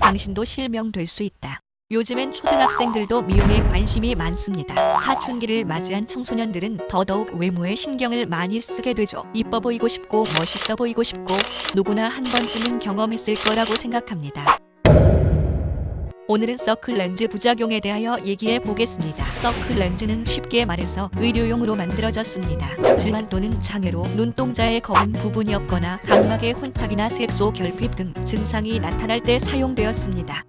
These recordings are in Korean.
당신도 실명될 수 있다. 요즘엔 초등학생들도 미용에 관심이 많습니다. 사춘기를 맞이한 청소년들은 더더욱 외모에 신경을 많이 쓰게 되죠. 이뻐 보이고 싶고 멋있어 보이고 싶고 누구나 한 번쯤은 경험했을 거라고 생각합니다. 오늘은 서클 렌즈 부작용에 대하여 얘기해 보겠습니다. 서클 렌즈는 쉽게 말해서 의료용으로 만들어졌습니다. 질환 또는 장애로 눈동자의 검은 부분이 없거나 각막의 혼탁이나 색소 결핍 등 증상이 나타날 때 사용되었습니다.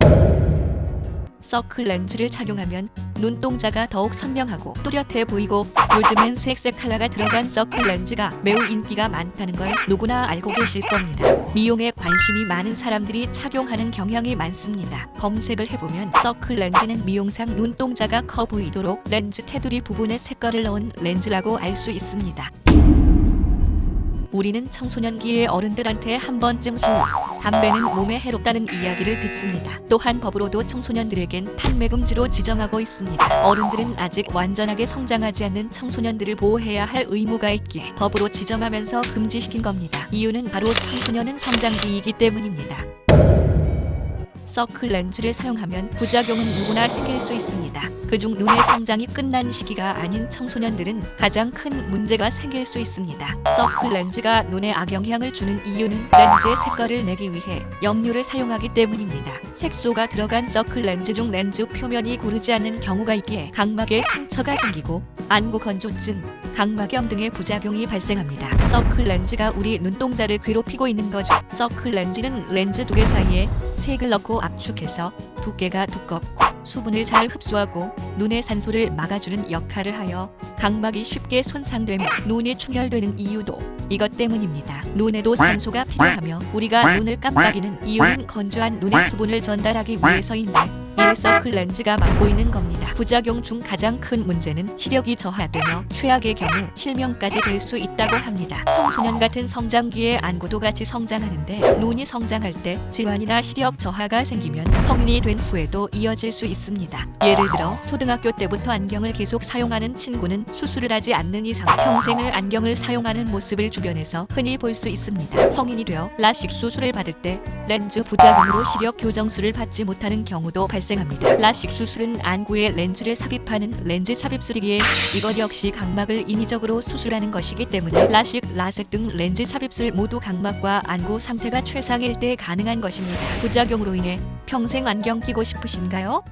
서클 렌즈를 착용하면 눈동자가 더욱 선명하고 또렷해 보이고 요즘엔 색색 컬러가 들어간 서클 렌즈가 매우 인기가 많다는 걸 누구나 알고 계실 겁니다. 미용에 관심이 많은 사람들이 착용하는 경향이 많습니다. 검색을 해보면 서클 렌즈는 미용상 눈동자가 커 보이도록 렌즈 테두리 부분에 색깔을 넣은 렌즈라고 알 수 있습니다. 우리는 청소년기의 어른들한테 한 번쯤 술, 담배는 몸에 해롭다는 이야기를 듣습니다. 또한 법으로도 청소년들에겐 판매 금지로 지정하고 있습니다. 어른들은 아직 완전하게 성장하지 않는 청소년들을 보호해야 할 의무가 있기에 법으로 지정하면서 금지시킨 겁니다. 이유는 바로 청소년은 성장기이기 때문입니다. 서클 렌즈를 사용하면 부작용은 누구나 생길 수 있습니다. 그중 눈의 성장이 끝난 시기가 아닌 청소년들은 가장 큰 문제가 생길 수 있습니다. 서클 렌즈가 눈에 악영향을 주는 이유는 렌즈의 색깔을 내기 위해 염료를 사용하기 때문입니다. 색소가 들어간 서클 렌즈 중 렌즈 표면이 고르지 않는 경우가 있기에 각막에 상처가 생기고 안구 건조증, 각막염 등의 부작용이 발생합니다. 서클 렌즈가 우리 눈동자를 괴롭히고 있는 거죠. 서클 렌즈는 렌즈 두 개 사이에 색을 넣고 압축해서 두께가 두껍고 수분을 잘 흡수하고 눈의 산소를 막아주는 역할을 하여 각막이 쉽게 손상되며 눈이 충혈되는 이유도 이것 때문입니다. 눈에도 산소가 필요하며 우리가 눈을 깜빡이는 이유는 건조한 눈의 수분을 전달하기 위해서인데 이를 서클 렌즈가 막고 있는 겁니다. 부작용 중 가장 큰 문제는 시력이 저하되며 최악의 경우 실명까지 될 수 있다고 합니다. 청소년 같은 성장기에 안구도 같이 성장하는데 눈이 성장할 때 질환이나 시력 저하가 생기면 성인이 된 후에도 이어질 수 있습니다. 예를 들어 초등학교 때부터 안경을 계속 사용하는 친구는 수술을 하지 않는 이상 평생을 안경을 사용하는 모습을 주변에서 흔히 볼 수 있습니다. 성인이 되어 라식 수술을 받을 때 렌즈 부작용으로 시력 교정술을 받지 못하는 경우도 발생합니다. 라식 수술은 안구에 렌즈를 삽입하는 렌즈 삽입술이기에 이것 역시 각막을 인위적으로 수술하는 것이기 때문에 라식, 라섹 등 렌즈 삽입술 모두 각막과 안구 상태가 최상일 때 가능한 것입니다. 부작용으로 인해 평생 안경 끼고 싶으신가요?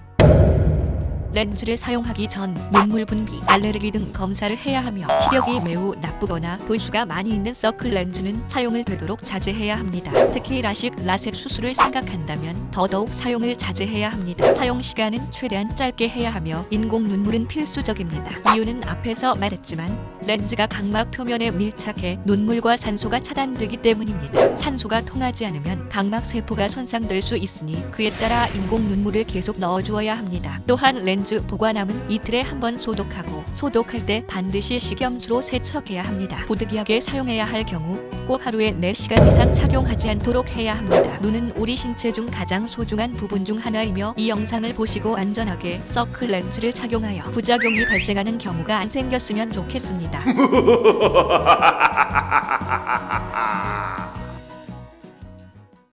렌즈를 사용하기 전 눈물 분비, 알레르기 등 검사를 해야 하며 시력이 매우 나쁘거나 도수가 많이 있는 서클 렌즈는 사용을 되도록 자제해야 합니다. 특히 라식, 라섹 수술을 생각한다면 더더욱 사용을 자제해야 합니다. 사용 시간은 최대한 짧게 해야 하며 인공 눈물은 필수적입니다. 이유는 앞에서 말했지만 렌즈가 각막 표면에 밀착해 눈물과 산소가 차단되기 때문입니다. 산소가 통하지 않으면 각막 세포가 손상될 수 있으니 그에 따라 인공 눈물을 계속 넣어주어야 합니다. 또한 렌즈 보관함은 이틀에 한 번 소독하고 소독할 때 반드시 식염수로 세척해야 합니다. 부득이하게 사용해야 할 경우 꼭 하루에 4시간 이상 착용하지 않도록 해야 합니다. 눈은 우리 신체 중 가장 소중한 부분 중 하나이며 이 영상을 보시고 안전하게 서클 렌즈를 착용하여 부작용이 발생하는 경우가 안 생겼으면 좋겠습니다.